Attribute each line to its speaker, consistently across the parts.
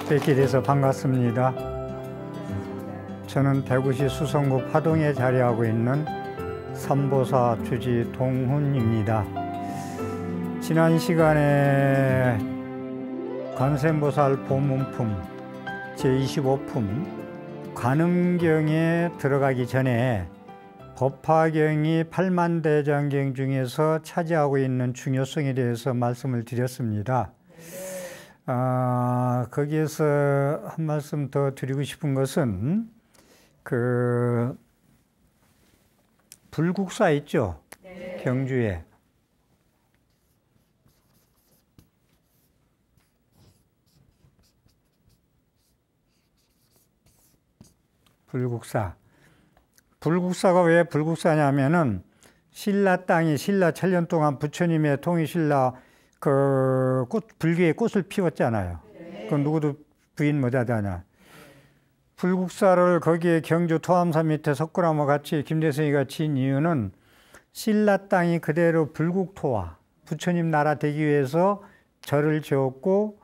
Speaker 1: 뵙게 돼서 반갑습니다. 저는 대구시 수성구 파동에 자리하고 있는 삼보사 주지 동훈입니다. 지난 시간에 관세음보살 보문품 제25품 관음경에 들어가기 전에 법화경이 팔만대장경 중에서 차지하고 있는 중요성에 대해서 말씀을 드렸습니다. 거기에서 한 말씀 더 드리고 싶은 것은 불국사 있죠? 네. 경주에. 불국사. 불국사가 왜 불국사냐면은 신라 땅이 신라 7년 동안 부처님의 통일신라 불교의 꽃을 피웠잖아요. 그건 누구도 부인 못하잖아. 불국사를 거기에 경주 토암산 밑에 석굴암과 같이 김대성이가 지은 이유는 신라 땅이 그대로 불국토화, 부처님 나라 되기 위해서 절을 지었고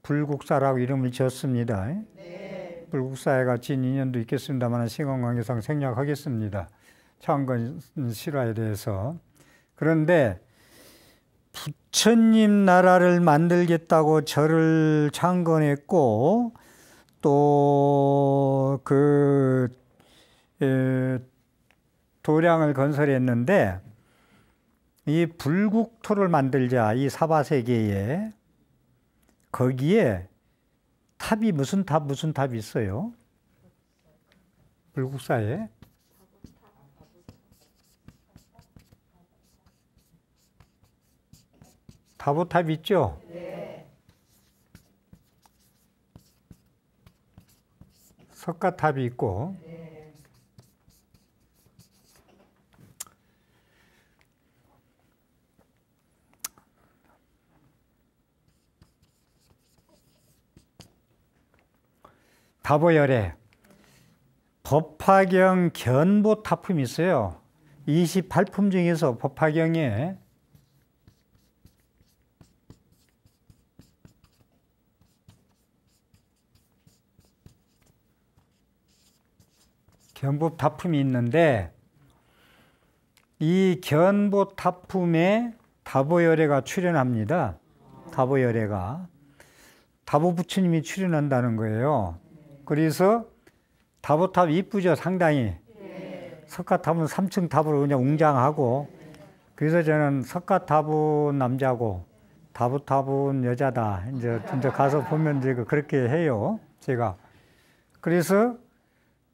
Speaker 1: 불국사라고 이름을 지었습니다. 네. 불국사회가 지은 인연도 있겠습니다만 시간관계상 생략하겠습니다. 차원근 실화에 대해서. 그런데 부처님 나라를 만들겠다고 절을 창건했고 또 도량을 건설했는데 이 불국토를 만들자, 이 사바세계에 거기에 탑이 무슨 탑이 있어요? 불국사에 다보탑 있죠? 네. 석가탑이 있고, 네. 다보열에 법화경 견보탑품이 있어요. 28품 중에서 법화경에 견보탑품이 있는데 이 견보탑품에 다보열애가 출연합니다. 다보열애가. 다보부처님이 출연한다는 거예요. 그래서 다보탑 이쁘죠, 상당히. 석가탑은 3층 탑으로 그냥 웅장하고, 그래서 저는 석가탑은 남자고 다보탑은 여자다. 이제 가서 보면 이제 그렇게 해요, 제가. 그래서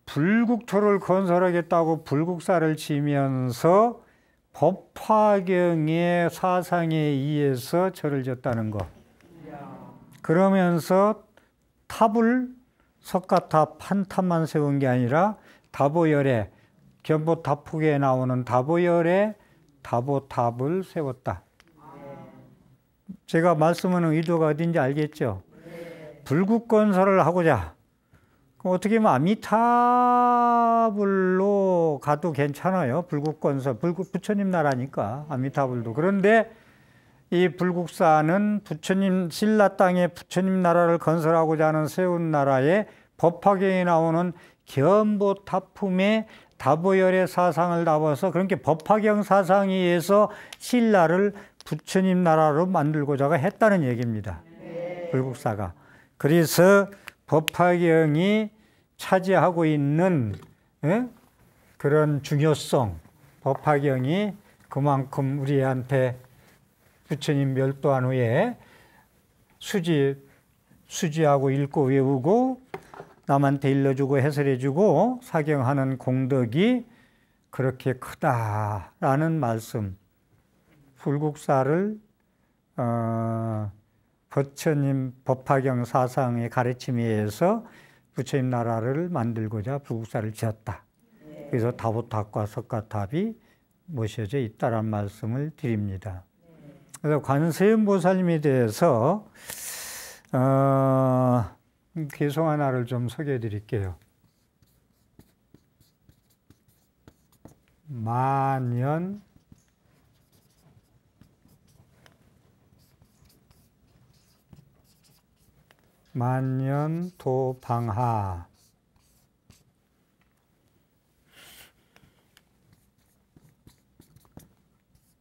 Speaker 1: 불국토를 건설하겠다고 불국사를 지면서 법화경의 사상에 의해서 절을 지었다는 거. 그러면서 탑을 석가탑 한 탑만 세운 게 아니라 다보열에 견보탑국에 나오는 다보열에 다보탑을 세웠다. 제가 말씀하는 의도가 어딘지 알겠죠? 불국 건설을 하고자 어떻게 보면 아미타불로 가도 괜찮아요. 불국건설, 부처님 나라니까 아미타불도. 그런데 이 불국사는 부처님 신라 땅에 부처님 나라를 건설하고자 하는 세운 나라에 법화경에 나오는 견보탑품에 다보열의 사상을 담아서 그렇게 법화경 사상에 의해서 신라를 부처님 나라로 만들고자 했다는 얘기입니다. 불국사가. 그래서 법화경이 차지하고 있는 그런 중요성, 법화경이 그만큼 우리한테 부처님 멸도한 후에 수지하고 읽고 외우고 남한테 일러주고 해설해주고 사경하는 공덕이 그렇게 크다라는 말씀. 불국사를 부처님 법화경 사상의 가르침에 의해서 부처님 나라를 만들고자 불국사를 지었다. 그래서 다보탑과 석가탑이 모셔져 있다는 말씀을 드립니다. 그래서 관세음보살님에 대해서 개성 하나를 좀 소개해 드릴게요. 만연 만년도방하.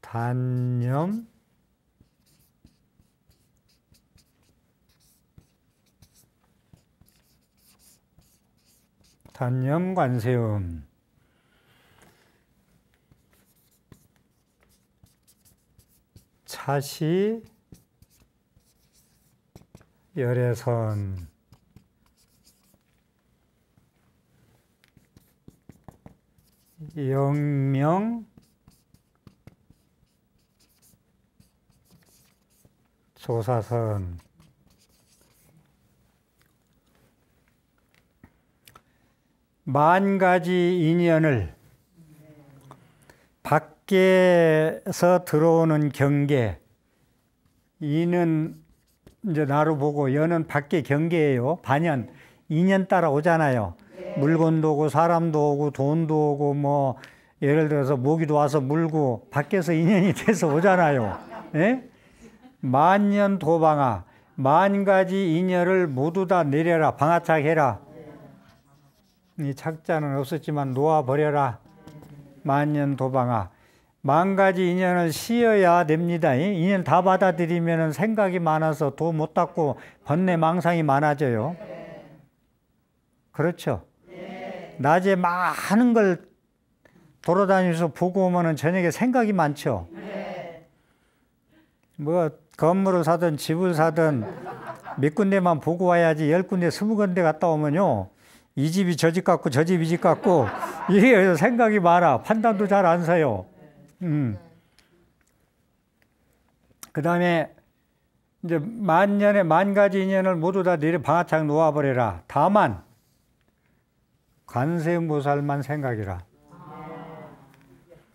Speaker 1: 단념 관세음. 차시 열애선. 영명 조사선. 만 가지 인연을 밖에서 들어오는 경계, 이는 이제 나로 보고 여는 밖의 경계예요. 반연, 인연 따라 오잖아요. 물건도 오고 사람도 오고 돈도 오고 뭐 예를 들어서 모기도 와서 물고 밖에서 인연이 돼서 오잖아요. 예? 만년 도방하. 만 가지 인연을 모두 다 내려라. 방아착해라. 이 착자는 없었지만 놓아버려라. 만년 도방하. 만 가지 인연을 씌어야 됩니다. 인연 다 받아들이면 생각이 많아서 도 못 닦고 번뇌 망상이 많아져요. 그렇죠? 낮에 많은 걸 돌아다니면서 보고 오면 저녁에 생각이 많죠. 뭐 건물을 사든 집을 사든 몇 군데만 보고 와야지 10군데 20군데 갔다 오면요, 이 집이 저 집 같고 저 집이 집 같고 이게 생각이 많아. 판단도 잘 안 서요. 그 다음에 이제 만년에 만 가지 인연을 모두 다 내려 방아착 놓아버려라. 다만 관세음보살만 생각이라.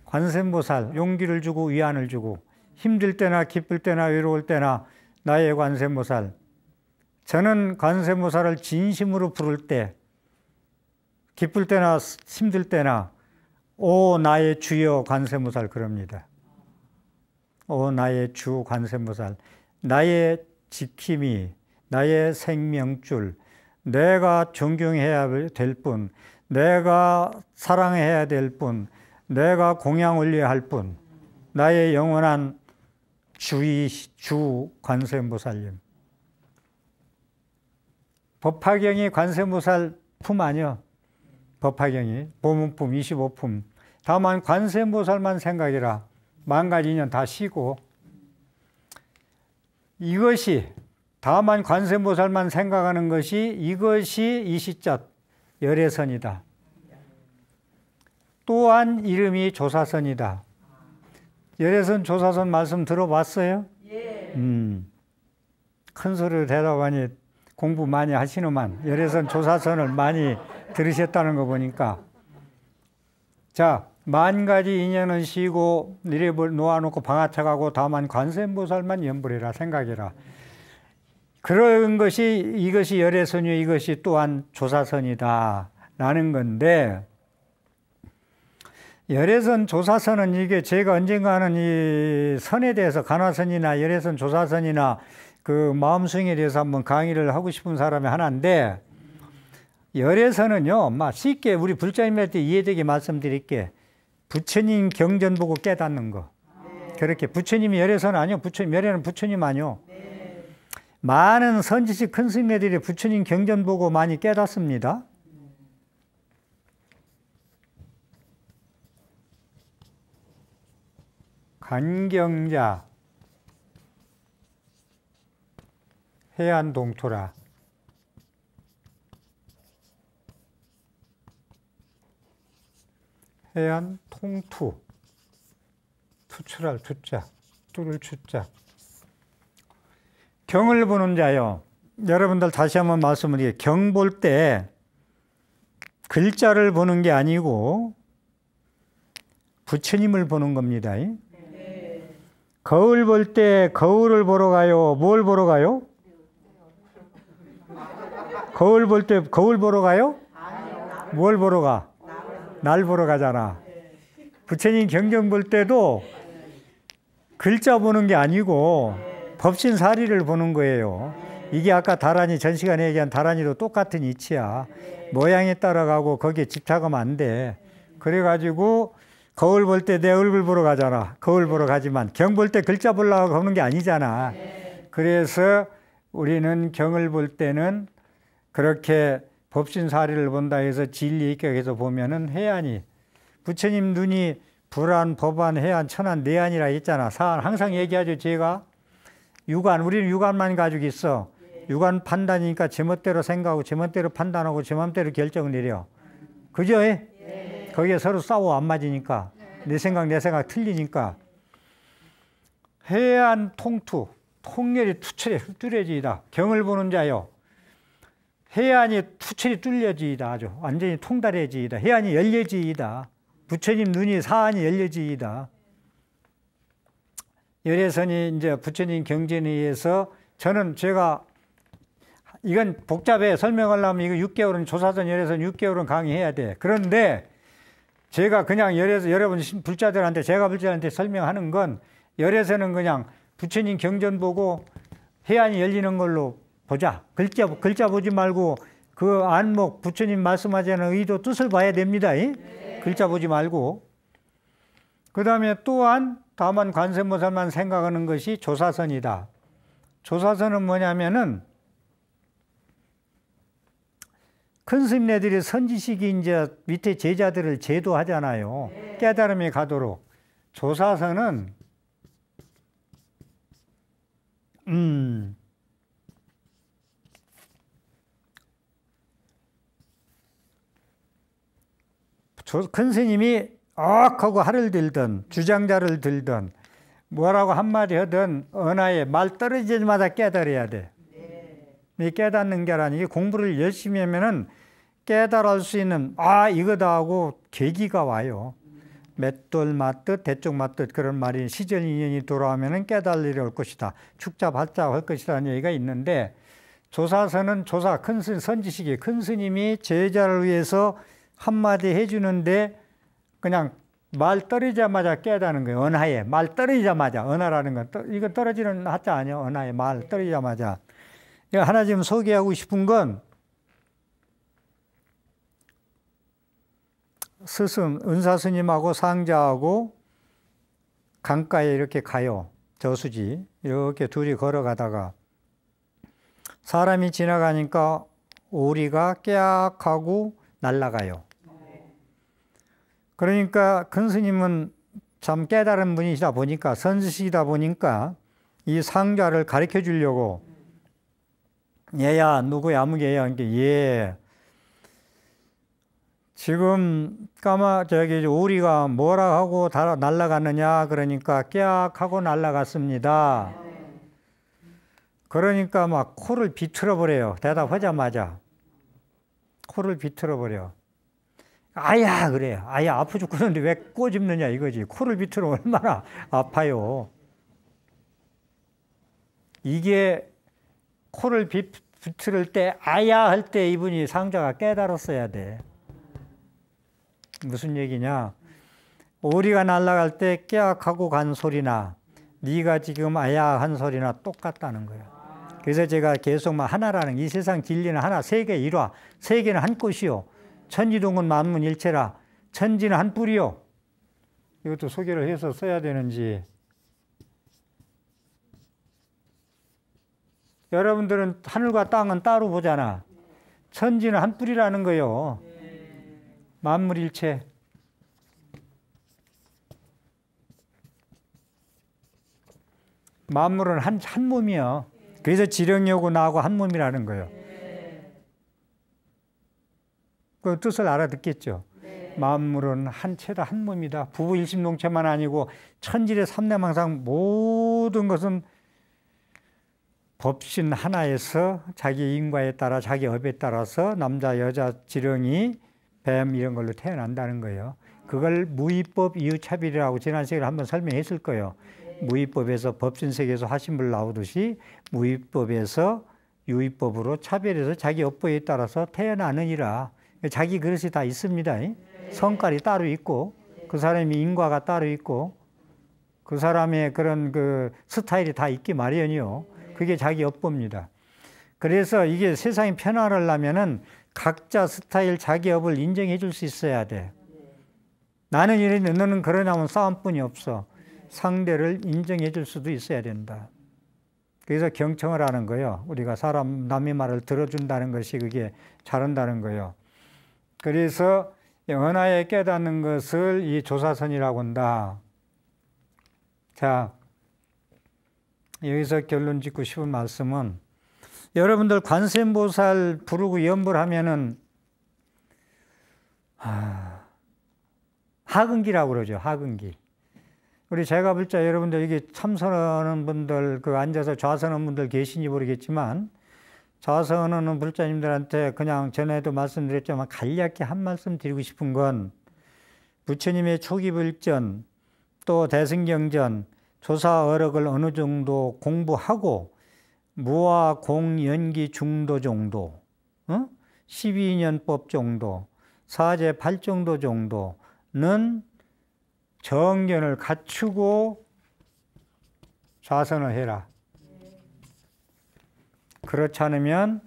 Speaker 1: 관세음보살 용기를 주고 위안을 주고, 힘들 때나 기쁠 때나 외로울 때나 나의 관세음보살. 저는 관세음보살을 진심으로 부를 때, 기쁠 때나 힘들 때나 오 나의 주여 관세음보살 그럽니다. 오 나의 주 관세음보살, 나의 지킴이, 나의 생명줄, 내가 존경해야 될 분, 내가 사랑해야 될 분, 내가 공양 올려야 할 분, 나의 영원한 주 관세음보살님. 법화경이 관세음보살 품 아니요. 법화경이 보문품 25품. 다만 관세음보살만 생각이라. 만 가지 인연 다 쉬고, 이것이 다만 관세음보살만 생각하는 것이, 이것이 이시자 열애선이다. 또한 이름이 조사선이다. 열애선 조사선 말씀 들어봤어요? 예. 큰 소리로 대답하니 공부 많이 하시는만 열애선 조사선을 많이 들으셨다는 거 보니까. 자, 만 가지 인연을 쉬고 놓아놓고 방아착하고 다만 관세음보살만 염불해라 생각해라. 그런 것이, 이것이 열애선이요, 이것이 또한 조사선이다 라는 건데, 열애선 조사선은 이게 제가 언젠가는 이 선에 대해서 간화선이나 열애선 조사선이나 그 마음수행에 대해서 한번 강의를 하고 싶은 사람이 하나인데, 열애선은요, 막 쉽게 우리 불자님한테 이해되게 말씀드릴게. 부처님 경전 보고 깨닫는 거. 그렇게 부처님이 열애선 아니요. 열애는 부처님 아니요. 많은 선지식 큰 스님들이 부처님 경전 보고 많이 깨닫습니다. 간경자 해안동토라. 해안통투. 투출할 투자, 뚫을 추자. 경을 보는 자요. 여러분들 다시 한번 말씀드릴게요. 경 볼 때 글자를 보는 게 아니고 부처님을 보는 겁니다. 거울 볼 때 거울을 보러 가요? 뭘 보러 가요? 거울 볼 때 거울 보러 가요? 뭘 보러 가? 날 보러 가잖아. 부처님 경전 볼 때도 글자 보는 게 아니고 법신사리를 보는 거예요. 이게 아까 다란이, 전 시간에 얘기한 다란이도 똑같은 이치야. 모양에 따라가고 거기에 집착하면 안 돼. 그래가지고 거울 볼 때 내 얼굴 보러 가잖아. 거울 보러 가지만 경 볼 때 글자 보려고 보는 게 아니잖아. 그래서 우리는 경을 볼 때는 그렇게 법신사리를 본다 해서 진리 입각해서 보면은 해안이, 부처님 눈이 불안, 법안, 해안, 천안, 내안이라 했잖아. 사안 항상 얘기하죠. 제가 육안, 우리는 육안만 가지고 있어. 육안 판단이니까 제멋대로 생각하고 제멋대로 판단하고 제멋대로 결정을 내려. 그죠? 거기에 서로 싸워 안 맞으니까. 내 생각 틀리니까. 해안 통투, 통렬이 투철이 뚜려지이다. 경을 보는 자요. 해안이 투철이 뚫려지이다. 아주 완전히 통달해지이다. 해안이 열려지이다. 부처님 눈이 사안이 열려지이다. 열애선이 이제 부처님 경전에 의해서 저는 제가 이건 복잡해. 설명하려면 이거 6개월은 조사선 열애선 6개월은 강의해야 돼. 그런데 제가 그냥 여러분 불자들한테, 제가 불자들한테 설명하는 건, 열애선은 그냥 부처님 경전 보고 해안이 열리는 걸로 보자. 글자 보지 말고 그 안목, 부처님 말씀하자는 의도, 뜻을 봐야 됩니다. 글자 보지 말고. 그 다음에 또한 다만 관세음보살만 생각하는 것이 조사선이다. 조사선은 뭐냐면은 큰 스님네들이 선지식이 이제 밑에 제자들을 제도하잖아요. 깨달음이 가도록. 조사선은 큰 스님이 하고 할을 들든 주장자를 들든 뭐라고 한마디 하든 언하에 말 떨어지자마자 깨달아야 돼. 이 깨닫는 게 아니라 공부를 열심히 하면은 깨달을 수 있는 이거다 하고 계기가 와요. 맷돌 맞듯 대쪽 맞듯 그런 말이 시절 인연이 돌아오면은 깨달을 일이 올 것이다. 축자발자 할 것이라는 얘기가 있는데, 조사선은 큰 스님, 선지식이 큰 스님이 제자를 위해서 한마디 해주는데 그냥 말 떨어지자마자 깨닫는 거예요. 언하에 말 떨어지자마자. 언하라는 건 이거 떨어지는 하자 아니에요. 언하에 말 떨어지자마자. 하나 지금 소개하고 싶은 건, 스승 은사스님하고 상자하고 강가에 이렇게 가요. 저수지 이렇게 둘이 걸어가다가 사람이 지나가니까 오리가 깨악하고 날아가요. 그러니까 큰 스님은 참 깨달은 분이시다 보니까, 선지식이다 보니까 이 상자를 가르쳐 주려고, 얘야 누구야 아무개야, 예, 지금 오리가 뭐라 하고 날아갔느냐 그러니까 깨악하고 날아갔습니다. 그러니까 막 코를 비틀어 버려요. 대답하자마자 코를 비틀어 버려. 아야 그래요. 아야 아파 죽겠는데 왜 꼬집느냐 이거지. 코를 비틀어 얼마나 아파요. 이게 코를 비틀을 때 아야 할 때 이분이 상자가 깨달았어야 돼. 무슨 얘기냐. 오리가 날아갈 때 깨악하고 간 소리나 네가 지금 아야 한 소리나 똑같다는 거예요. 그래서 제가 계속 하나라는, 이 세상 진리는 하나, 세계 일화, 세계는 한 꽃이요, 천지동은 만문일체라, 천지는 한 뿌리요. 이것도 소개를 해서 써야 되는지. 여러분들은 하늘과 땅은 따로 보잖아. 천지는 한 뿌리라는 거예요. 만물일체. 만물은 한 몸이요. 그래서 지령여고 나하고 한 몸이라는 거예요. 그 뜻을 알아듣겠죠. 만물은 한 채다, 한 몸이다. 부부 일심동체만 아니고 천지의 삼대망상 모든 것은 법신 하나에서 자기 인과에 따라, 자기 업에 따라서 남자, 여자, 지렁이, 뱀 이런 걸로 태어난다는 거예요. 그걸 무위법 이유차별이라고 지난 시간에 한번 설명했을 거예요. 무위법에서 법신세계에서 화신불 나오듯이 무위법에서 유위법으로 차별해서 자기 업보에 따라서 태어나느니라. 자기 그릇이 다 있습니다. 성깔이 따로 있고 그 사람의 인과가 따로 있고 그 사람의 그런 그 스타일이 다 있기 마련이요. 그게 자기 업보입니다. 그래서 이게 세상이 편안하려면은 각자 스타일 자기 업을 인정해 줄 수 있어야 돼. 나는 이랬는데 너는 그러냐면 싸움뿐이 없어. 상대를 인정해 줄 수도 있어야 된다. 그래서 경청을 하는 거예요. 우리가 사람 남의 말을 들어준다는 것이 그게 잘한다는 거예요. 그래서 언하에 깨닫는 것을 이 조사선이라고 한다. 자, 여기서 결론 짓고 싶은 말씀은 여러분들 관세음보살 부르고 염불하면은 하근기라고 그러죠. 하근기. 우리 제가불자 여러분들 여기 참선하는 분들 그 앉아서 좌선하는 분들 계신지 모르겠지만 좌선하는 불자님들한테 그냥 전에도 말씀드렸지만 간략히 한 말씀 드리고 싶은 건 부처님의 초기불전 또 대승경전 조사어력을 어느 정도 공부하고 무화 공연기 중도 정도 12년법 정도 사제 8 정도 정도는 정견을 갖추고 좌선을 해라. 그렇지 않으면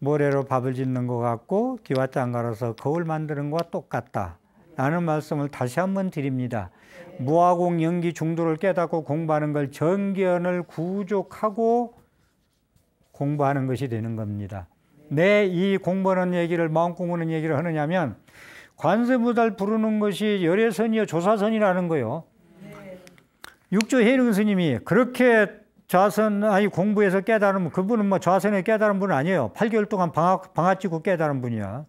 Speaker 1: 모래로 밥을 짓는 것 같고 기와장 갈아서 거울 만드는 것과 똑같다 라는 말씀을 다시 한번 드립니다. 무화공 연기 중도를 깨닫고 공부하는 걸 정견을 구족하고 공부하는 것이 되는 겁니다. 내 이 공부하는 얘기를 마음 공부하는 얘기를 하느냐면 관세음보살 부르는 것이 열애선이요 조사선이라는 거예요. 육조 해능 스님이 그렇게 좌선 공부해서 깨달으면 그분은 뭐 좌선에 깨달은 분은 아니에요. 8개월 동안 방학 찍고 깨달은 분이야.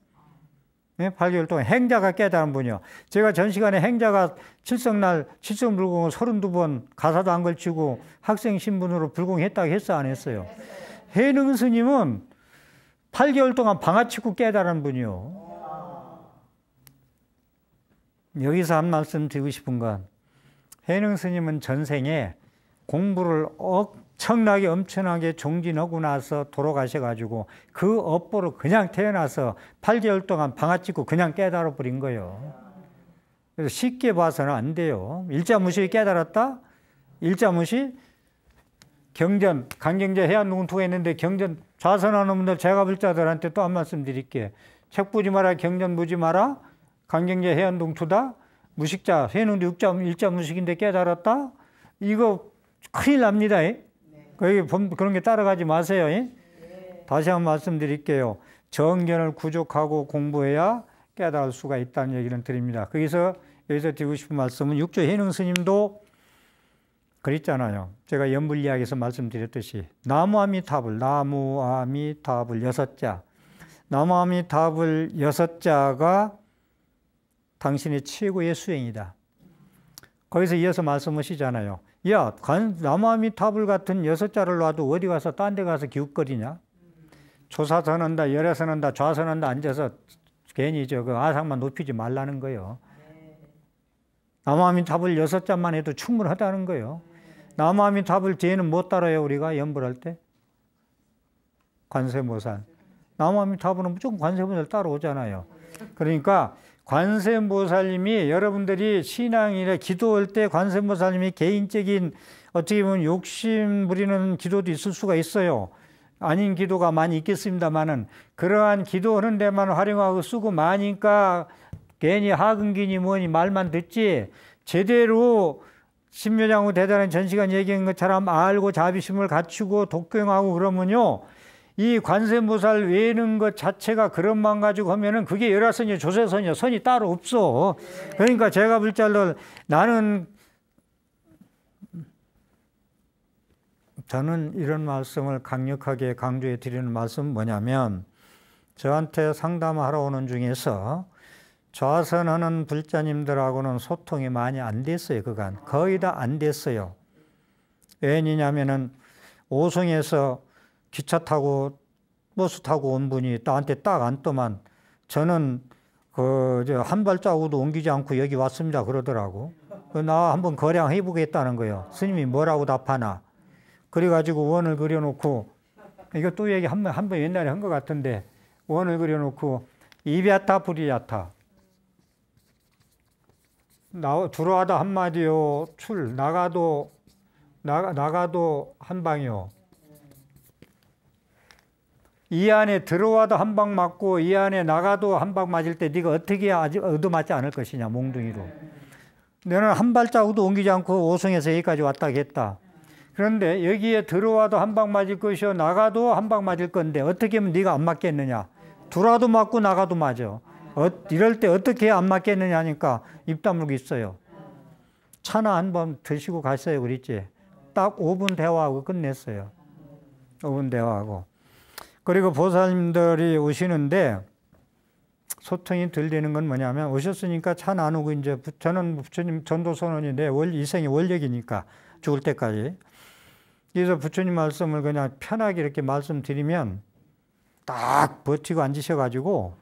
Speaker 1: 네? 8개월 동안 행자가 깨달은 분이요. 제가 전 시간에 행자가 칠성날 칠성 불공을 32번 가사도 안 걸치고 학생 신분으로 불공했다고 했어 안 했어요? 해능 스님은 8개월 동안 방학 찍고 깨달은 분이요. 여기서 한 말씀 드리고 싶은 건 해능 스님은 전생에 공부를 엄청나게 종진하고 나서 돌아가셔가지고 그 업보로 그냥 태어나서 8개월 동안 방아 찍고 그냥 깨달아 버린 거예요. 그래서 쉽게 봐서는 안 돼요. 일자무시 깨달았다? 일자무시? 경전, 강경제 해안농투가 있는데 경전 좌선하는 분들 제가불자들한테 또 한 말씀 드릴게. 책 보지 마라, 경전 보지 마라. 강경제 해안동투다. 무식자, 해능도 일자무식인데 깨달았다. 이거 큰일 납니다. 거기 그런 게 따라가지 마세요. 다시 한번 말씀드릴게요. 정견을 구족하고 공부해야 깨달을 수가 있다는 얘기를 드립니다. 여기서 드리고 싶은 말씀은 육조 해능 스님도 그랬잖아요. 제가 연불이야기에서 말씀드렸듯이 나무아미타불 6자. 나무아미타불 6자가 당신의 최고의 수행이다. 거기서 이어서 말씀하시잖아요. 야, 나무아미타불 같은 6자를 놔도 어디 가서 딴 데 가서 기웃거리냐? 조사선한다, 열애선한다, 좌선한다 앉아서 괜히 그 아상만 높이지 말라는 거예요. 나무아미타불 6자만 해도 충분하다는 거예요. 나무아미타불 뒤에는 못 따라요, 우리가 연불할 때? 관세음보살. 나무아미타불은 무조건 관세음보살 따라오잖아요. 그러니까 관세음보살님이 여러분들이 신앙이나 기도할 때 관세음보살님이 개인적인 어떻게 보면 욕심 부리는 기도도 있을 수가 있어요. 아닌 기도가 많이 있겠습니다만은 그러한 기도하는 데만 활용하고 쓰고 많으니까 괜히 하근기니 뭐니 말만 듣지 제대로 신묘장구 대단한 전시관 얘기한 것처럼 알고 자비심을 갖추고 독경하고 그러면요. 이 관세음보살 외는 것 자체가 그런 마음 가지고 하면은 그게 열화선이요, 조세선이요, 선이 따로 없어. 그러니까 제가 불잘로 저는 이런 말씀을 강력하게 강조해 드리는 말씀은 뭐냐면 저한테 상담하러 오는 중에서 좌선하는 불자님들하고는 소통이 많이 안 됐어요. 그간 거의 다 안 됐어요. 왜냐면은 오송에서 기차 타고 버스 타고 온 분이 나한테 딱 앉더만 저는 한 발자국도 옮기지 않고 여기 왔습니다 그러더라고. 나 한번 거량해 보겠다는 거예요. 스님이 뭐라고 답하나. 그래가지고 원을 그려놓고 이거 또 얘기 한 번 옛날에 한 것 같은데 원을 그려놓고 이비아타 불이야타 들어와도 한마디요 출 나가도 한 방이요. 이 안에 들어와도 한 방 맞고 이 안에 나가도 한 방 맞을 때 네가 어떻게 얻어맞지 않을 것이냐, 몽둥이로. 너는 한 발자국도 옮기지 않고 5성에서 여기까지 왔다 했다. 그런데 여기에 들어와도 한 방 맞을 것이요, 나가도 한 방 맞을 건데 어떻게 하면 네가 안 맞겠느냐. 들어와도 맞고 나가도 맞아. 이럴 때 어떻게 해야 안 맞겠느냐 하니까 입 다물고 있어요. 차나 한 번 드시고 갔어요, 그랬지. 딱 5분 대화하고 끝냈어요. 5분 대화하고. 그리고 보살님들이 오시는데 소통이 덜 되는 건 뭐냐면, 오셨으니까 차 나누고, 이제 저는 부처님 전도선언인데 이생이 원력이니까 죽을 때까지. 그래서 부처님 말씀을 그냥 편하게 이렇게 말씀드리면 딱 버티고 앉으셔가지고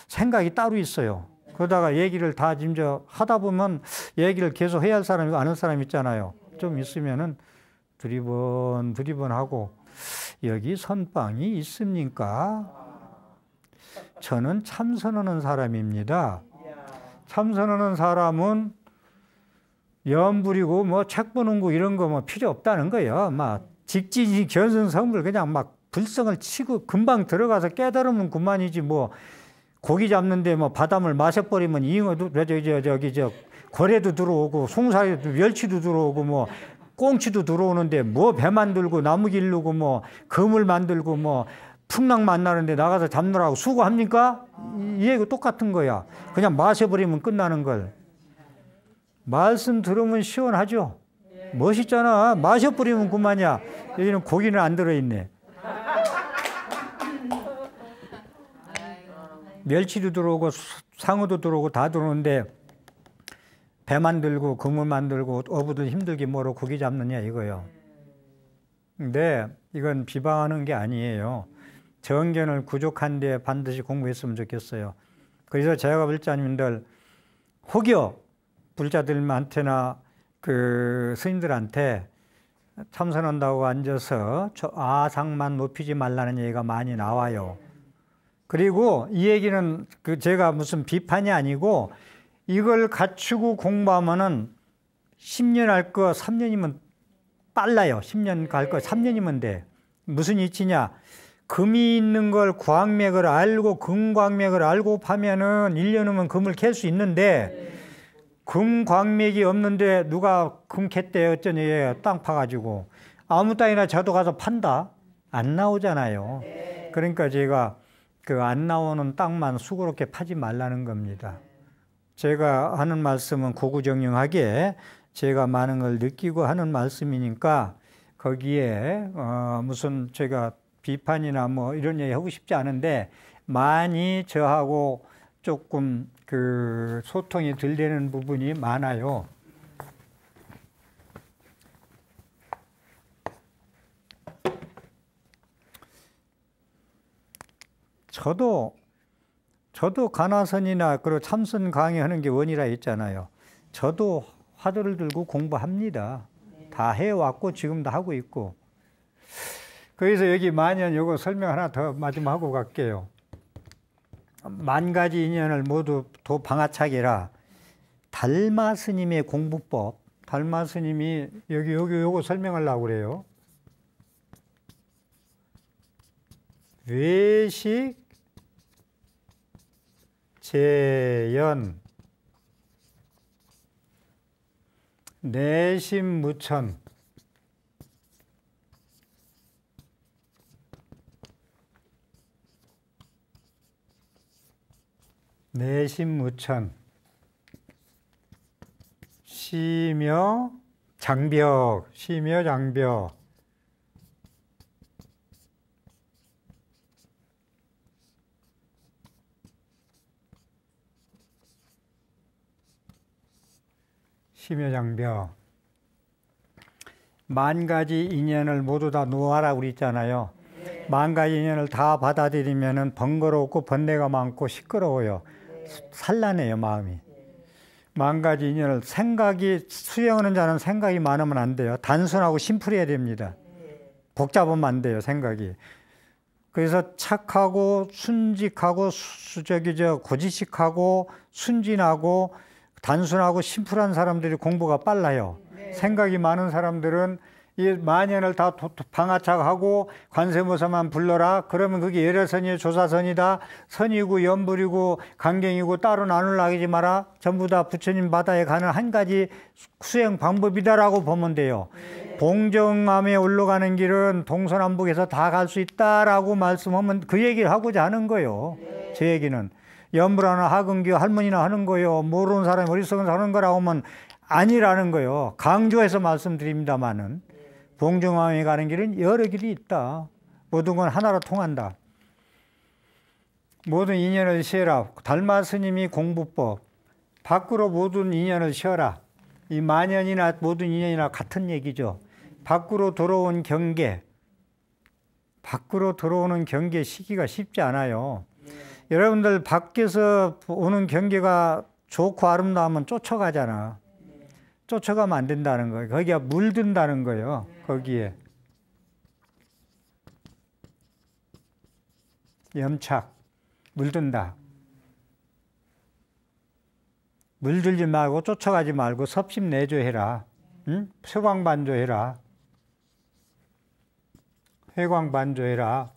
Speaker 1: 생각이 따로 있어요. 그러다가 얘기를 다 이제 하다 보면 얘기를 계속 해야 할 사람이, 아는 사람 있잖아요. 좀 있으면은 두리번 하고, 여기 선방이 있습니까? 저는 참선하는 사람입니다. 참선하는 사람은 연 부리고 뭐 책 보는 거 이런 거 뭐 필요 없다는 거예요. 막 직진이 견성성불 그냥 막 불성을 치고 금방 들어가서 깨달으면 그만이지. 뭐 고기 잡는데 뭐 바닷물 마셔버리면 잉어도 고래도 들어오고 송사리도 멸치도 들어오고 뭐 꽁치도 들어오는데 뭐 배 만들고 나무 기르고 뭐 그물 만들고 뭐 풍랑 만나는데 나가서 잡느라고 수고합니까? 이 얘기 똑같은 거야. 그냥 마셔버리면 끝나는 걸. 말씀 들으면 시원하죠? 멋있잖아. 마셔버리면 그만이야. 여기는 고기는 안 들어있네. 멸치도 들어오고 상어도 들어오고 다 들어오는데 배 만들고 그물 만들고 어부들 힘들게 뭐로 고기 잡느냐 이거요. 근데 이건 비방하는 게 아니에요. 정견을 구족한데 반드시 공부했으면 좋겠어요. 그래서 제가 불자님들 혹여 불자들한테나 그 스님들한테 참선한다고 앉아서 아상만 높이지 말라는 얘기가 많이 나와요. 그리고 이 얘기는 제가 무슨 비판이 아니고, 이걸 갖추고 공부하면은 10년 할 거 3년이면 빨라요. 10년 갈 거 3년이면 돼. 무슨 이치냐? 금이 있는 걸 광맥을 알고 금광맥을 알고 파면은 1년 후면 금을 캘 수 있는데, 금광맥이 없는데 누가 금 캤대 어쩌니 땅 파가지고 아무 땅이나 저도 가서 판다? 안 나오잖아요. 그러니까 제가 그 안 나오는 땅만 수고롭게 파지 말라는 겁니다. 제가 하는 말씀은 고구정령하게 제가 많은 걸 느끼고 하는 말씀이니까 거기에 무슨 제가 비판이나 뭐 이런 얘기 하고 싶지 않은데, 많이 저하고 조금 그 소통이 덜 되는 부분이 많아요. 저도 가나선이나 그리고 참선 강의하는 게 원이라 했잖아요. 저도 화두를 들고 공부합니다. 다 해왔고 지금도 하고 있고. 그래서 여기 만연 요거 설명 하나 더 마지막 하고 갈게요. 만 가지 인연을 모두 도방아차게라. 달마 스님의 공부법. 달마 스님이 여기 요거 설명하려고 그래요. 외식 재연 내심무천 내심무천 시며 장벽 시며 장벽 심여장벽. 만 가지 인연을 모두 다 놓아라 그랬잖아요. 만 가지 인연을 다 받아들이면은 번거롭고 번뇌가 많고 시끄러워요. 산란해요, 마음이. 만 가지 인연을 수행하는 자는 생각이 많으면 안 돼요. 단순하고 심플해야 됩니다. 복잡하면 안 돼요, 생각이. 그래서 착하고 순직하고 고지식하고 순진하고 단순하고 심플한 사람들이 공부가 빨라요. 생각이 많은 사람들은 이 만연을 다 방아착하고 관세음보살만 불러라. 그러면 그게 열애선이 조사선이다. 선이고 연불이고 강경이고 따로 나누려 하지 마라. 전부 다 부처님 바다에 가는 한 가지 수행 방법이다라고 보면 돼요. 봉정암에 올라가는 길은 동서남북에서 다 갈 수 있다라고 말씀하면 그 얘기를 하고자 하는 거예요. 제 얘기는. 연불하나 하근교 할머니나 하는 거예요. 모르는 사람이 어리석은 하는 거라고 하면 아니라는 거예요. 강조해서 말씀드립니다만은. 봉정암에 가는 길은 여러 길이 있다. 모든 건 하나로 통한다. 모든 인연을 쉬어라. 달마 스님이 공부법. 밖으로 모든 인연을 쉬어라. 이 만연이나 모든 인연이나 같은 얘기죠. 밖으로 들어온 경계. 밖으로 들어오는 경계 시기가 쉽지 않아요. 여러분들 밖에서 오는 경계가 좋고 아름다우면 쫓아가잖아. 쫓아가면 안 된다는 거예요. 거기가 물든다는 거예요. 거기에. 염착. 물든다. 물들지 말고 쫓아가지 말고 섭심내조해라. 응? 쇠광반조해라. 회광반조해라.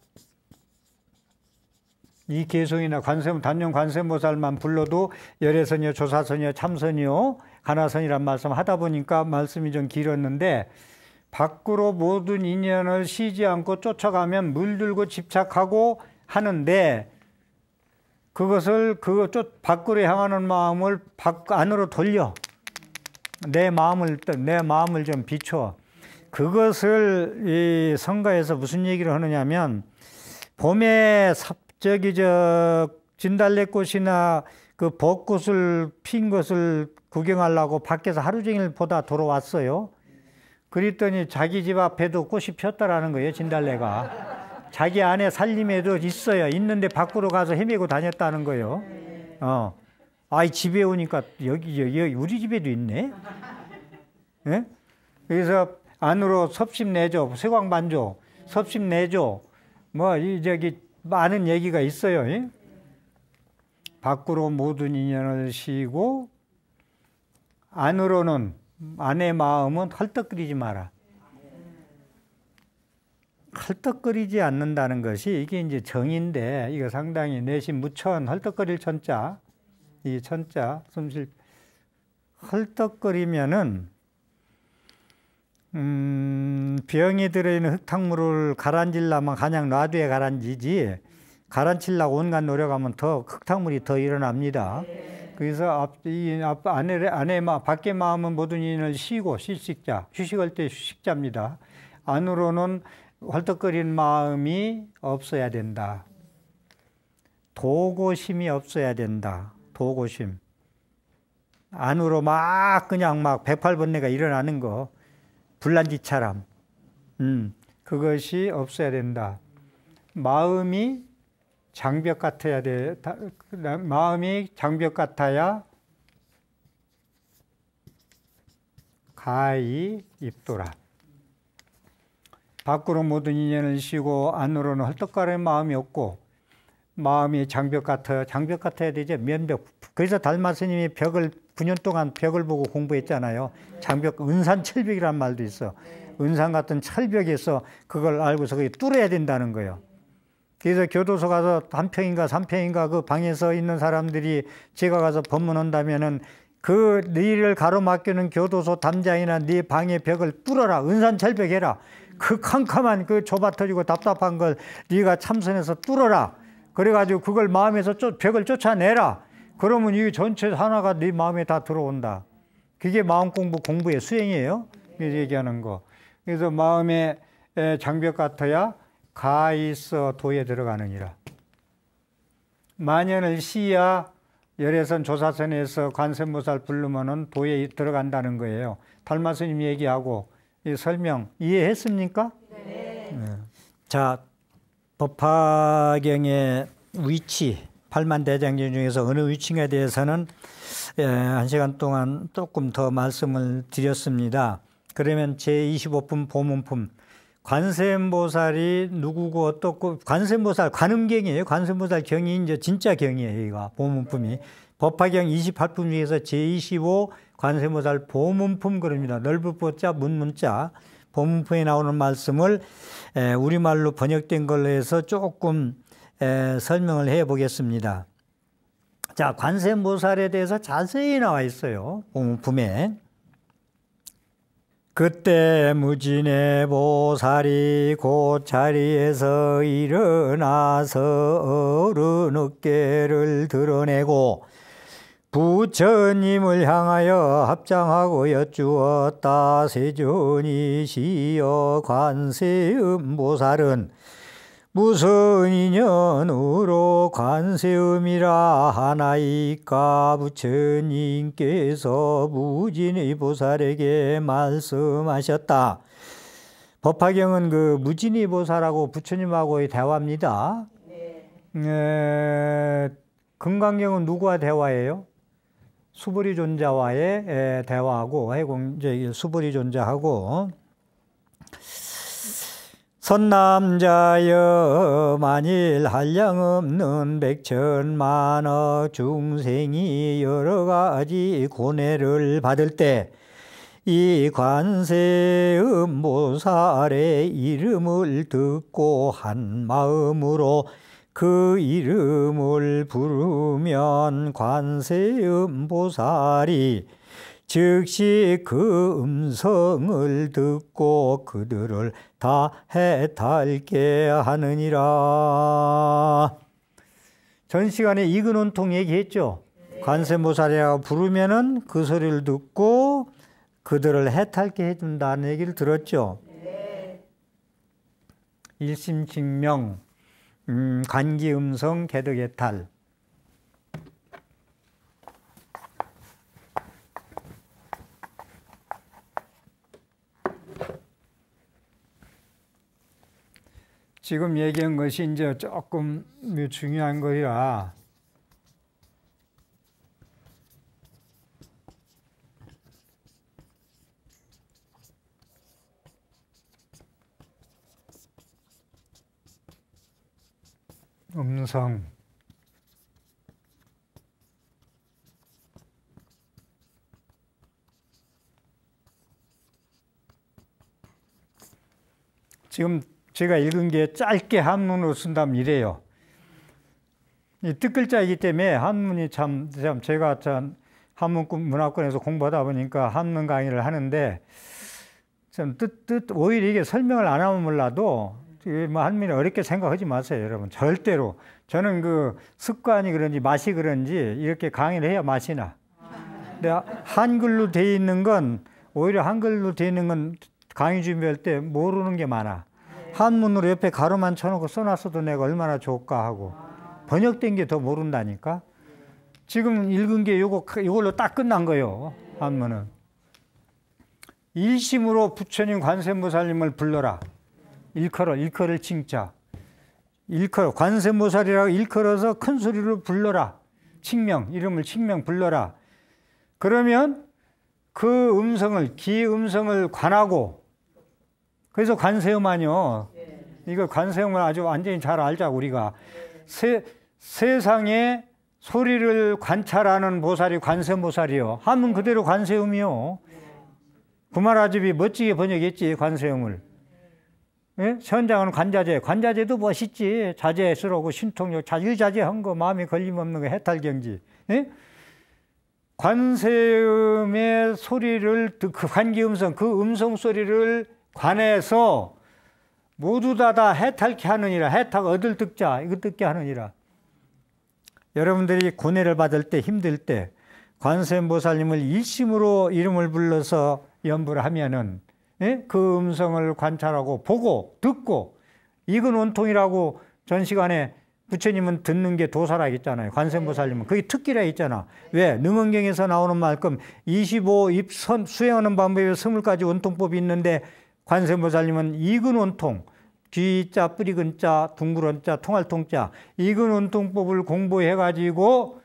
Speaker 1: 이 개성이나 단용 관세음보살만 불러도 열애선이요, 조사선이요, 참선이요, 가나선이란 말씀 하다 보니까 말씀이 좀 길었는데, 밖으로 모든 인연을 쉬지 않고 쫓아가면 물들고 집착하고 하는데, 그것을 밖으로 향하는 마음을 안으로 돌려. 내 마음을 좀 비춰. 그것을 이 성가에서 무슨 얘기를 하느냐면, 봄에 진달래꽃이나 그 벚꽃을 핀 것을 구경하려고 밖에서 하루 종일 보다 돌아왔어요. 그랬더니 자기 집 앞에도 꽃이 폈다라는 거예요, 진달래가. 자기 안에 살림에도 있어요. 있는데 밖으로 가서 헤매고 다녔다는 거예요. 아이, 집에 오니까 여기 우리 집에도 있네. 예? 그래서 안으로 섭심내조, 쇠광반조, 섭심내조, 많은 얘기가 있어요. 예? 밖으로 모든 인연을 쉬고 안으로는 안의 마음은 헐떡거리지 마라. 헐떡거리지 않는다는 것이 이게 이제 정인데, 이거 상당히 내심 무천, 헐떡거릴 천자, 이 천자 숨쉴 헐떡거리면은 병이 들어있는 흙탕물을 가라앉히려면 그냥 놔두에 가라앉히지, 가라앉히려고 온갖 노력하면 더 흙탕물이 더 일어납니다. 그래서 밖의 마음은 모든 인을 쉬고 휴식자, 휴식할 때 휴식자입니다. 안으로는 헐떡거리는 마음이 없어야 된다. 도고심이 없어야 된다. 도고심. 안으로 그냥 108번뇌가 일어나는 거. 불난지처럼. 그것이 없어야 된다. 마음이 장벽 같아야 돼. 마음이 장벽 같아야 가히 입도라. 밖으로 모든 인연을 쉬고 안으로는 헐떡거리는 마음이 없고, 마음이 장벽 같아야 되죠. 면벽. 그래서 달마 스님이 9년 동안 벽을 보고 공부했잖아요. 장벽, 은산철벽이란 말도 있어. 은산 같은 철벽에서 그걸 알고서 그게 뚫어야 된다는 거예요. 그래서 교도소 가서 1평인가 3평인가 그 방에서 있는 사람들이 제가 가서 법문한다면은 그 너희를 가로막히는 교도소 담장이나 네 방의 벽을 뚫어라. 은산철벽 해라. 그 캄캄한 그 좁아 터지고 답답한 걸 네가 참선해서 뚫어라. 그래가지고 그걸 마음에서 벽을 쫓아내라. 그러면 이 전체 하나가 네 마음에 다 들어온다. 그게 마음 공부의 수행이에요. 얘기하는 거. 그래서 마음의 장벽 같아야 가있어 도에 들어가느니라. 만연을 쉬야 열애선 조사선에서 관세음보살 부르면은 도에 들어간다는 거예요. 달마 스님 얘기하고 이 설명 이해했습니까? 네. 자, 법화경의 위치, 8만 대장경 중에서 어느 위치에 대해서는 1시간 동안 조금 더 말씀을 드렸습니다. 그러면 제25품 보문품, 관세음보살이 누구고 어떻고, 관세음보살 관음경이에요. 관세음보살 경이 이제 진짜 경이에요. 이거 보문품이. 법화경 28품 중에서 제25 관세음보살 보문품 그럽니다. 넓은 보자 문문자 본문에 나오는 말씀을 우리말로 번역된 걸로 해서 조금 설명을 해 보겠습니다. 자, 관세음보살에 대해서 자세히 나와 있어요. 본문에. 그때 무진의 보살이 곧 자리에서 일어나서 어른 어깨를 드러내고 부처님을 향하여 합장하고 여쭈었다. 세존이시여 관세음보살은 무슨 인연으로 관세음이라 하나이까? 부처님께서 무진의 보살에게 말씀하셨다. 법화경은 그 무진의 보살하고 부처님하고의 대화입니다. 금강경은 누구와 대화예요? 수보리 존자와의 대화하고 해공제 수보리 존자하고 선남자여 만일 한량없는 백천만억 중생이 여러 가지 고뇌를 받을 때 이 관세음보살의 이름을 듣고 한 마음으로 그 이름을 부르면 관세음보살이 즉시 그 음성을 듣고 그들을 다 해탈게 하느니라. 전 시간에 이근원통 얘기했죠. 관세음보살이라고 부르면은 그 소리를 듣고 그들을 해탈게 해준다는 얘기를 들었죠. 일심직명, 관기음성, 개득해탈. 지금 얘기한 것이 이제 조금 중요한 거라 음성, 지금 제가 읽은 게 짧게 한문으로 쓴다면 이래요. 이 뜻글자이기 때문에 한문이 참 제가 한문 문화권에서 공부하다 보니까 한문 강의를 하는데 좀 오히려 이게 설명을 안 하면 몰라도 뭐 한문이 어렵게 생각하지 마세요, 여러분. 절대로. 저는 그 습관이 그런지 맛이 그런지 이렇게 강의를 해야 맛이 나. 근데 한글로 돼 있는 건 오히려 한글로 돼 있는 건 강의 준비할 때 모르는 게 많아. 한문으로 옆에 가로만 쳐놓고 써놨어도 내가 얼마나 좋을까 하고 번역된 게 더 모른다니까. 지금 읽은 게 이걸로 딱 끝난 거예요. 한문은 일심으로 부처님 관세음보살님을 불러라. 일컬을 칭자. 관세음보살이라고 일컬어서 큰 소리로 불러라. 이름을 칭명 불러라. 그러면 그 음성을 기음성을 관하고, 그래서 관세음하뇨. 이거 관세음을 아주 완전히 잘 알자 우리가. 세상에 소리를 관찰하는 보살이 관세음보살이요. 한문 그대로 관세음이요. 구마라집이 멋지게 번역했지 관세음을. 예? 현장은 관자재. 관자재도 멋있지. 자재스러우고 신통력, 자유자재한 거, 마음에 걸림없는 거, 해탈경지. 예? 관세음의 소리를, 그 관기음성, 그 음성 소리를 관해서 모두 다 해탈케 하느니라. 해탈 얻을 득자, 이거 듣게 하느니라. 여러분들이 고뇌를 받을 때, 힘들 때 관세음보살님을 일심으로 이름을 불러서 연부를 하면은, 예? 그 음성을 관찰하고 보고 듣고, 이건 원통이라고 전 시간에 부처님은 듣는 게 도사라 했잖아요. 관세음보살님은 그게 특기라 했잖아. 왜? 능언경에서 나오는 만큼 25입 수행하는 방법에 20가지 원통법이 있는데 관세음보살님은 이근 원통, 뒤자, 뿌리근자, 둥그런자, 통할통자, 이근 원통법을 공부해가지고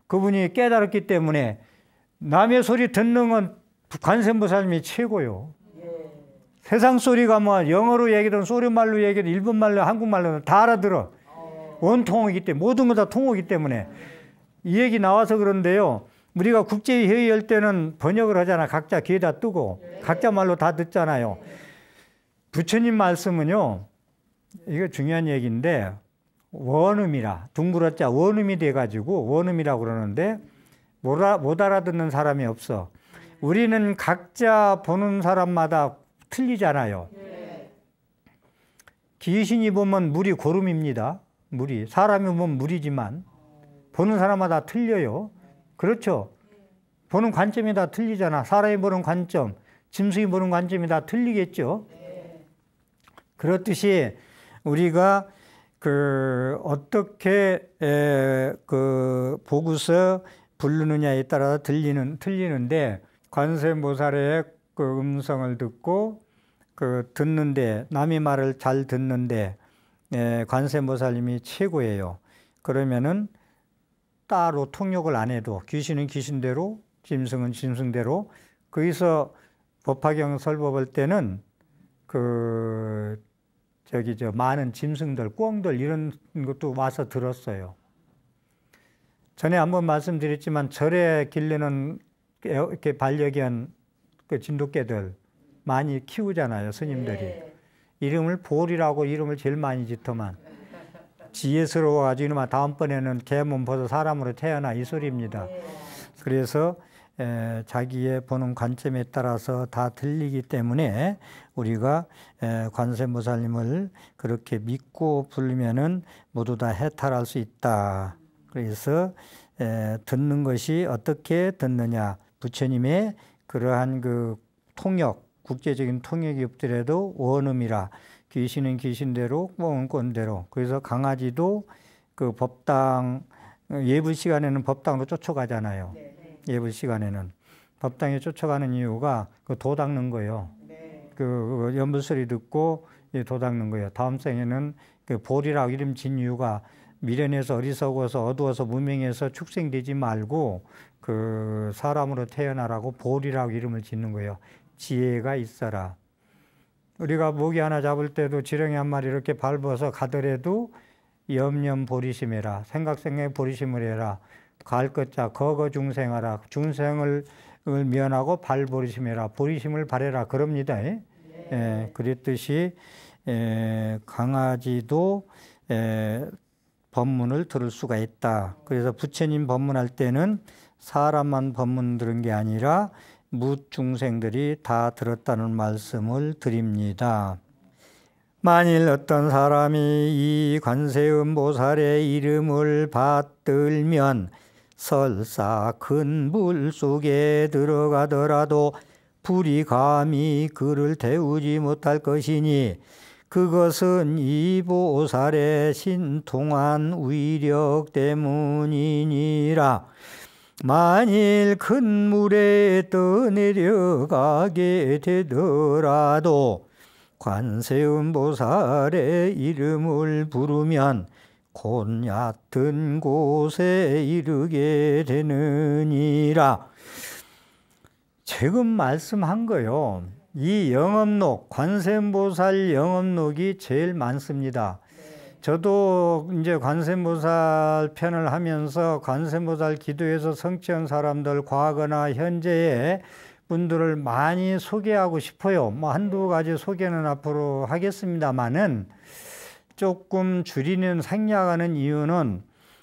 Speaker 1: 그분이 깨달았기 때문에 남의 소리 듣는 건 관세음보살님이 최고요. 세상 소리가 뭐 영어로 얘기든 소리말로 얘기든 일본말로 한국말로 다 알아들어. 원통이기 때문에 모든 거 다 통하기 때문에. 이 얘기 나와서 그런데요, 우리가 국제회의할 때는 번역을 하잖아. 각자 귀에다 뜨고 각자 말로 다 듣잖아요. 부처님 말씀은요, 이거 중요한 얘기인데, 원음이라, 둥그렇자 원음이 돼가지고 원음이라고 그러는데, 못 알아듣는 사람이 없어. 우리는 각자 보는 사람마다 틀리잖아요. 귀신이 보면 물이 고름입니다. 물이. 사람이 보면 물이지만, 보는 사람마다 틀려요. 그렇죠? 보는 관점이 다 틀리잖아. 사람이 보는 관점, 짐승이 보는 관점이 다 틀리겠죠? 그렇듯이 우리가 어떻게 보고서 부르느냐에 따라 틀리는데, 관세음보살의 그 음성을 듣고 듣는데, 남의 말을 잘 듣는데 관세음보살님이 최고예요. 그러면은 따로 통역을 안 해도 귀신은 귀신대로, 짐승은 짐승대로, 거기서 법화경 설법할 때는 많은 짐승들, 꿩들 이런 것도 와서 들었어요. 전에 한번 말씀드렸지만 절에 길르는 이렇게 반려견 진돗개들 많이 키우잖아요, 스님들이. 이름을 보리라고 이름을 제일 많이 짓더만. 지혜스러워가지고 이놈아 다음번에는 개 몸 벗어 사람으로 태어나 이 소리입니다. 그래서 자기의 보는 관점에 따라서 다 들리기 때문에 우리가 관세음보살님을 그렇게 믿고 부르면은 모두 다 해탈할 수 있다. 그래서 듣는 것이 어떻게 듣느냐, 부처님의 그러한 그 통역, 국제적인 통역이 없더라도 원음이라, 귀신은 귀신대로, 꿩은 꿩대로. 그래서 강아지도 그 법당, 예불 시간에는 법당으로 쫓아가잖아요. 예불 시간에는. 법당에 쫓아가는 이유가 도 닦는 거예요. 그 연불 소리 듣고 도 닦는 거예요. 다음 생에는 그 보리라고 이름 진 이유가 미련해서 어리석어서 어두워서 무명해서 축생되지 말고 그 사람으로 태어나라고 보리라고 이름을 짓는 거예요. 지혜가 있어라. 우리가 모기 하나 잡을 때도 지렁이 한 마리 이렇게 밟아서 가더라도 염염 보리심해라. 생각 보리심을 해라. 갈 것자 거거 중생하라. 중생을 면하고 발 보리심해라. 보리심을 바래라. 그럽니다. 그랬듯이 강아지도 법문을 들을 수가 있다. 그래서 부처님 법문할 때는 사람만 법문 들은 게 아니라 무중생들이 다 들었다는 말씀을 드립니다. 만일 어떤 사람이 이 관세음보살의 이름을 받들면 설사 큰 물 속에 들어가더라도 불이 감히 그를 태우지 못할 것이니 그것은 이 보살의 신통한 위력 때문이니라. 만일 큰 물에 떠내려가게 되더라도 관세음보살의 이름을 부르면 곧 얕은 곳에 이르게 되느니라. 지금 말씀한 거요. 이 영업록, 관세음보살 영업록이 제일 많습니다. 저도 이제 관세음보살 편을 하면서 관세음보살 기도에서 성취한 사람들, 과거나 현재의 분들을 많이 소개하고 싶어요. 뭐 한두 가지 소개는 앞으로 하겠습니다만은 조금 줄이는 생략하는 이유는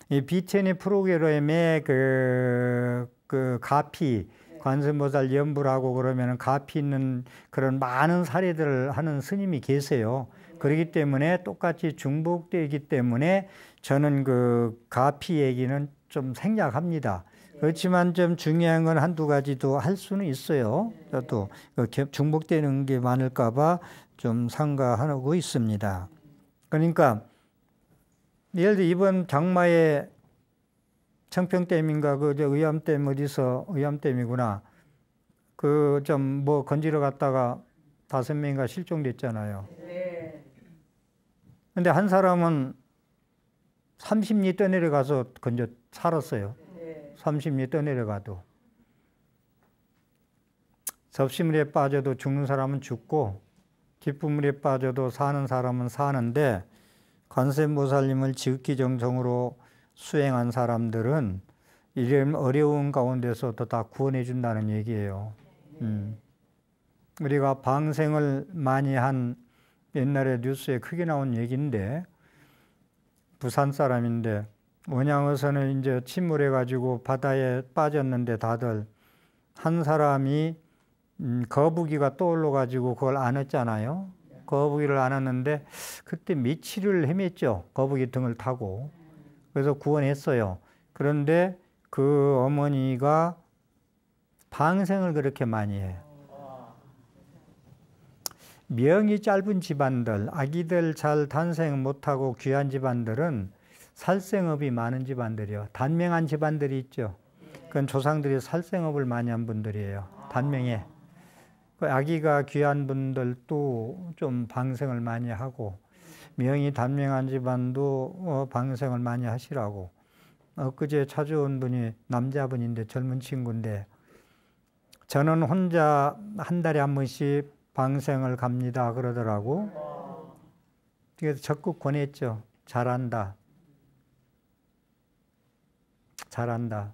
Speaker 1: 이 BTN 프로그램의 그 가피, 관세음보살 연불하고 그러면은 가피 있는 그런 많은 사례들을 하는 스님이 계세요. 그렇기 때문에 똑같이 중복되기 때문에 저는 그 가피 얘기는 좀 생략합니다. 그렇지만 좀 중요한 건 한두 가지도 할 수는 있어요. 저도 중복되는 게 많을까봐 좀 삼가하고 있습니다. 그러니까 예를 들어 이번 장마에 청평댐인가 그 의암댐 어디서 의암댐이구나. 그 좀 뭐 건지러 갔다가 5명인가 실종됐잖아요. 근데 한 사람은 30리 떠내려가서 건져 살았어요. 30리 떠내려가도. 접시물에 빠져도 죽는 사람은 죽고 기쁨물에 빠져도 사는 사람은 사는데 관세음보살님을 지극히 정성으로 수행한 사람들은 이런 어려운 가운데서도 다 구원해 준다는 얘기예요. 우리가 방생을 많이 한 옛날에 뉴스에 크게 나온 얘기인데, 부산 사람인데 원양어선을 이제 침몰해가지고 바다에 빠졌는데 다들 한 사람이 거북이가 떠올라가지고 그걸 안았잖아요. 거북이를 안았는데 그때 며칠을 헤맸죠. 거북이 등을 타고. 그래서 구원했어요. 그런데 그 어머니가 방생을 그렇게 많이 해요. 명이 짧은 집안들, 아기들 잘 탄생 못하고 귀한 집안들은 살생업이 많은 집안들이요. 단명한 집안들이 있죠. 그건 조상들이 살생업을 많이 한 분들이에요. 단명해. 그 아기가 귀한 분들도 좀 방생을 많이 하고, 명이 단명한 집안도 방생을 많이 하시라고. 엊그제 찾아온 분이 남자분인데 젊은 친구인데, 저는 혼자 한 달에 한 번씩 방생을 갑니다 그러더라고. 그래서 적극 권했죠. 잘한다. 잘한다.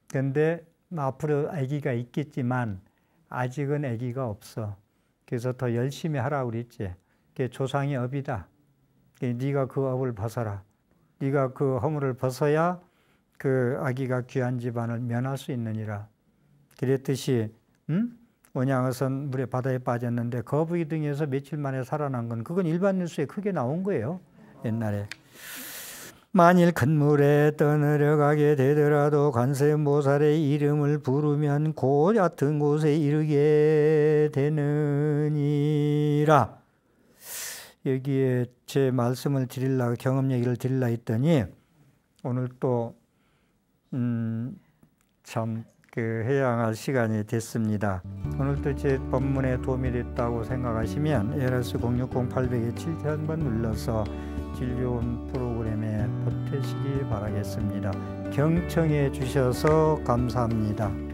Speaker 1: 그런데 앞으로 아기가 있겠지만 아직은 아기가 없어. 그래서 더 열심히 하라고 그랬지. 그게 조상의 업이다. 네가 그 업을 벗어라. 네가 그 허물을 벗어야 그 아기가 귀한 집안을 면할 수 있느니라. 그랬듯이 원양어선 물에 바다에 빠졌는데 거북이 등에서 며칠 만에 살아난 건 그건 일반 뉴스에 크게 나온 거예요. 옛날에. 만일 큰 물에 떠내려가게 되더라도 관세음보살의 이름을 부르면 곧 얕은 곳에 이르게 되느니라. 여기에 제 말씀을 드리려고 경험 얘기를 드리려 했더니 오늘 또 참 해야 할 시간이 됐습니다. 오늘도 제 법문에 도움이 됐다고 생각하시면 ARS 060-800-7000번 눌러서 진료원 프로그램에 보태시기 바라겠습니다. 경청해 주셔서 감사합니다.